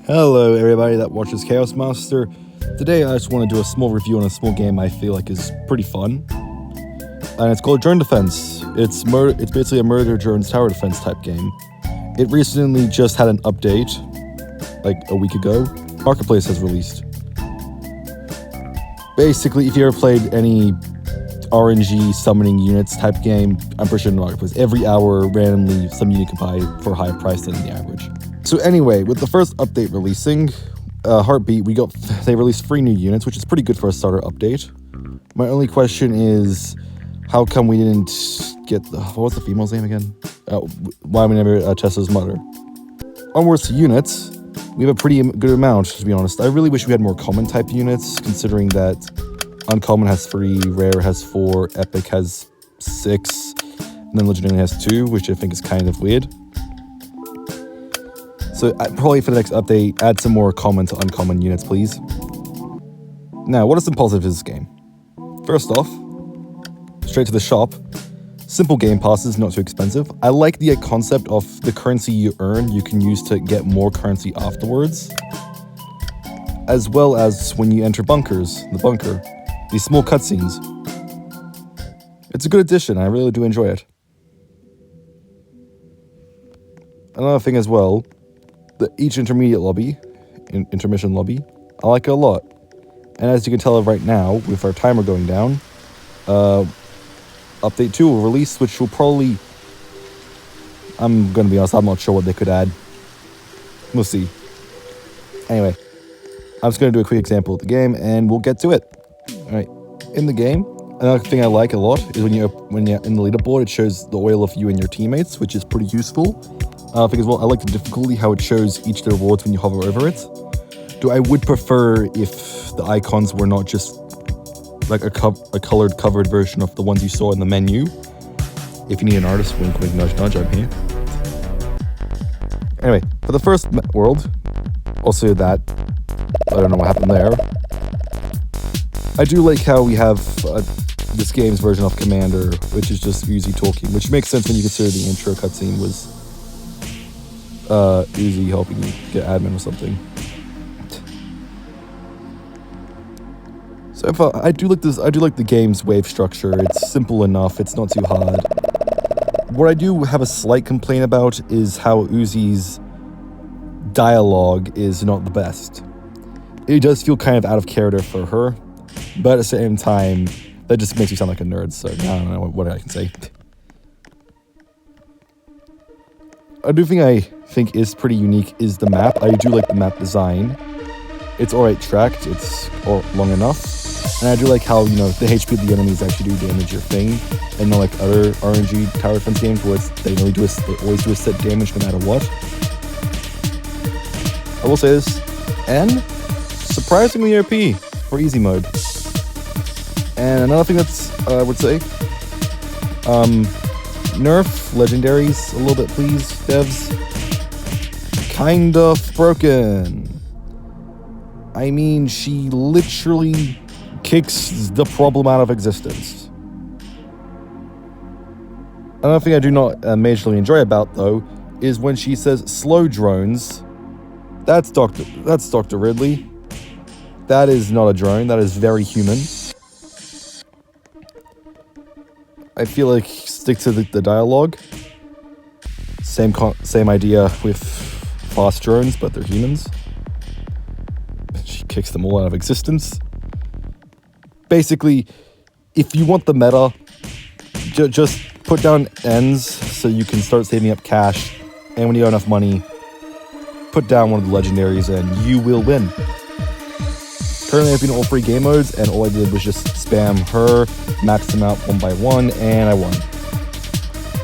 Hello everybody that watches Chaos Master. Today I just want to do a small review on a small game I feel like is pretty fun. And it's called Drone Defense. It's basically a murder drones tower defense type game. It recently just had an update, like a week ago. Marketplace has released. Basically, if you ever played any RNG summoning units type game, I'm pretty sure in Marketplace, every hour randomly some unit can buy for a higher price than the average. So anyway, with the first update releasing, Heartbeat, they released 3 new units, which is pretty good for a starter update. My only question is, how come we didn't get what was the female's name again? Why we never Tesla's mother? Onwards to units, we have a pretty good amount, to be honest. I really wish we had more common type units, considering that Uncommon has 3, Rare has 4, Epic has 6, and then Legendary has 2, which I think is kind of weird. So probably for the next update, add some more common to uncommon units, please. Now, what are some positives of this game? First off, straight to the shop. Simple game passes, not too expensive. I like the concept of the currency you earn, you can use to get more currency afterwards. As well as when you enter the bunker. These small cutscenes. It's a good addition, I really do enjoy it. Another thing as well, each intermission lobby, I like it a lot. And as you can tell right now, with our timer going down, Update 2 will release, which will probably... I'm gonna be honest, I'm not sure what they could add. We'll see. Anyway, I'm just gonna do a quick example of the game, and we'll get to it. Alright, in the game, another thing I like a lot is when you're in the leaderboard, it shows the oil of you and your teammates, which is pretty useful. I think as well, I like the difficulty, how it shows each of the rewards when you hover over it. I would prefer if the icons were not just like a colored covered version of the ones you saw in the menu. If you need an artist, wink wink nudge nudge, I'm here. Anyway, for the first world, also that, I don't know what happened there. I do like how we have this game's version of Commander, which is just Uzi talking, which makes sense when you consider the intro cutscene was Uzi helping you get admin or something. So I do like the game's wave structure. It's simple enough, it's not too hard. What I do have a slight complaint about is how Uzi's dialogue is not the best. It does feel kind of out of character for her, but at the same time, that just makes you sound like a nerd, so I don't know what I can say. Another thing I think is pretty unique is the map. I do like the map design. It's alright tracked, it's long enough. And I do like how, the HP of the enemies actually do damage your thing. And not like other RNG tower defense games where they always do a set damage no matter what. I will say this, and surprisingly OP for easy mode. And another thing I would say, nerf legendaries a little bit, please, devs. Kind of broken. I mean, she literally kicks the problem out of existence. Another thing I do not majorly enjoy about, though, is when she says slow drones. That's Dr. Ridley. That is not a drone, that is very human. I feel like stick to the dialogue. Same idea with fast drones, but they're humans. She kicks them all out of existence. Basically, if you want the meta, just put down ends so you can start saving up cash, and when you have enough money, put down one of the legendaries and you will win. Currently I've been in all 3 game modes, and all I did was just spam her, max them out one by one, and I won.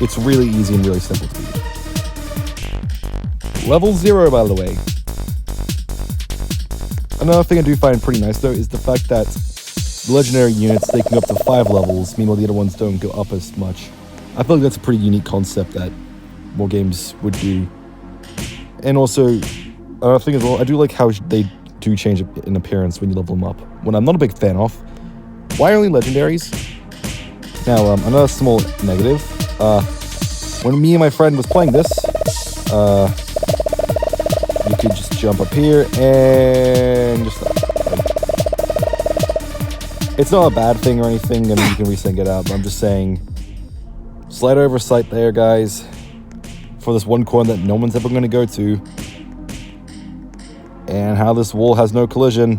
It's really easy and really simple to beat. Level 0, by the way. Another thing I do find pretty nice, though, is the fact that the legendary units, they can go up to 5 levels, meanwhile the other ones don't go up as much. I feel like that's a pretty unique concept that more games would do. And also, another thing as well, I do like how they do change in appearance when you level them up. What I'm not a big fan of, why only legendaries? Now, another small negative, when me and my friend was playing this, you could just jump up here and just it's not a bad thing or anything. I mean, you can resync it out, but I'm just saying, slight oversight there, guys, for this one corner that no one's ever going to go to, and how this wall has no collision,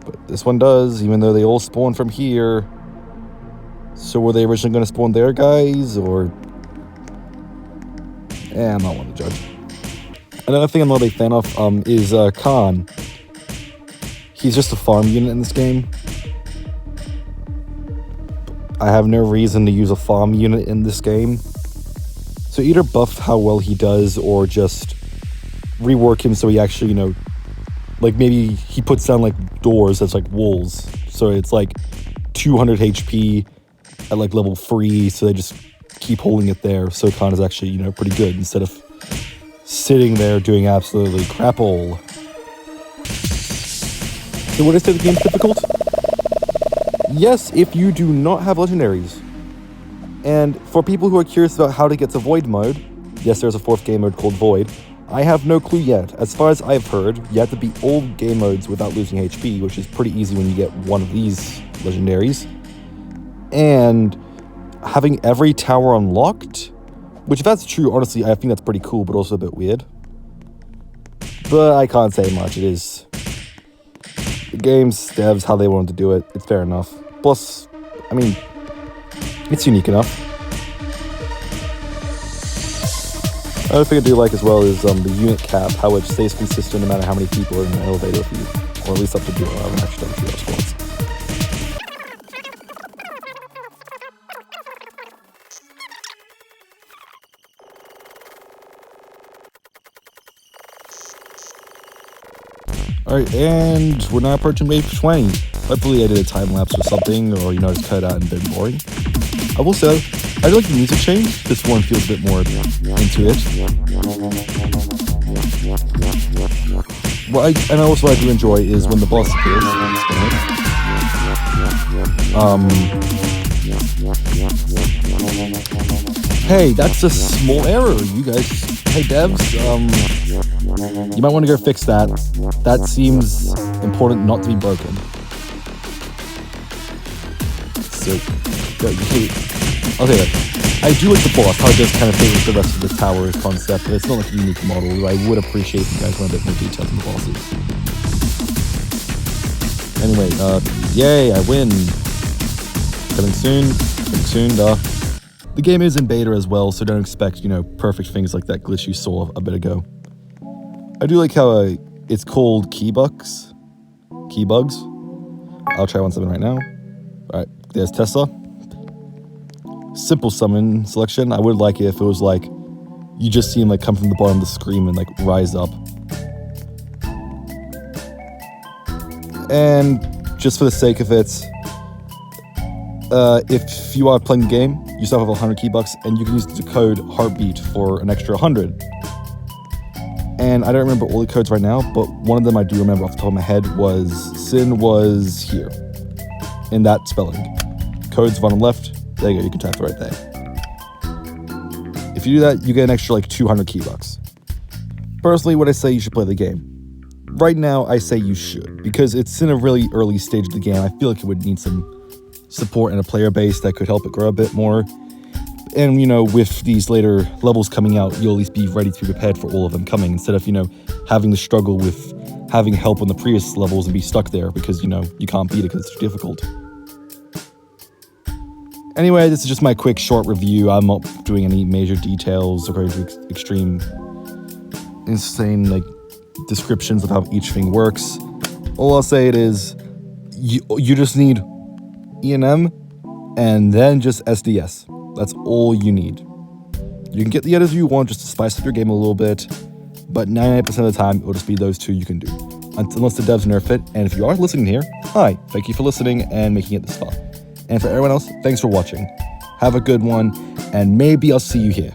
but this one does, even though they all spawn from here. So were they originally going to spawn there, guys, or I'm not one to judge. Another thing I'm not a big fan of is Khan. He's just a farm unit in this game. I have no reason to use a farm unit in this game. So either buff how well he does, or just rework him so he actually, you know, like maybe he puts down like doors that's like walls. So it's like 200 HP at like level 3, so they just keep holding it there. So Khan is actually, you know, pretty good instead of sitting there doing absolutely crap all. So would I say the game's difficult? Yes, if you do not have legendaries. And for people who are curious about how to get to Void mode, yes, there's a 4th game mode called Void. I have no clue yet. As far as I've heard, you have to beat all game modes without losing HP, which is pretty easy when you get one of these legendaries. And having every tower unlocked, which if that's true, honestly, I think that's pretty cool, but also a bit weird. But I can't say much. It is the game's devs, how they wanted to do it. It's fair enough. Plus, I mean, it's unique enough. Another thing I do like as well is the unit cap, how it stays consistent no matter how many people are in the elevator with you, or at least up to 2. I haven't actually done 3 squads. Alright, and we're now approaching wave 20. Hopefully I did a time lapse or something, or, you know, just cut out and been boring. I will say, I do like the music change. This one feels a bit more into it. And also what I do enjoy is when the boss appears. Hey, that's a small error, you guys. Hey devs, you might want to go fix that. That seems important not to be broken. So, okay, I do like the boss, how it does kind of fit with the rest of the tower concept, but it's not like a unique model. I would appreciate if you guys went a bit more detailed on the bosses. Anyway, yay, I win. Coming soon, duh. The game is in beta as well, so don't expect, you know, perfect things like that glitch you saw a bit ago. I do like how it's called key bugs. I'll try one summon right now. Alright, there's Tessa. Simple summon selection. I would like it if it was like, you just see him like come from the bottom of the screen and like rise up. And just for the sake of it, if you are playing the game, you still have 100 key bucks, and you can use the code Heartbeat for an extra 100. And I don't remember all the codes right now, but one of them I do remember off the top of my head was Sin was here, in that spelling. Code's bottom left. There you go. You can type it right there. If you do that, you get an extra like 200 key bucks. Personally, would I say you should play the game? Right now, I say you should, because it's in a really early stage of the game. I feel like it would need some support and a player base that could help it grow a bit more. And, you know, with these later levels coming out, you'll at least be ready to be prepared for all of them coming, instead of, you know, having to struggle with having help on the previous levels and be stuck there because, you know, you can't beat it because it's too difficult. Anyway, this is just my quick short review. I'm not doing any major details or extreme, insane, like, descriptions of how each thing works. All I'll say it is, you just need E&M and then just SDS. That's all you need. You can get the others you want just to spice up your game a little bit, but 99% of the time, it will just be those two you can do. Unless the devs nerf it, and if you are listening here, hi, thank you for listening and making it this far. And for everyone else, thanks for watching. Have a good one, and maybe I'll see you here.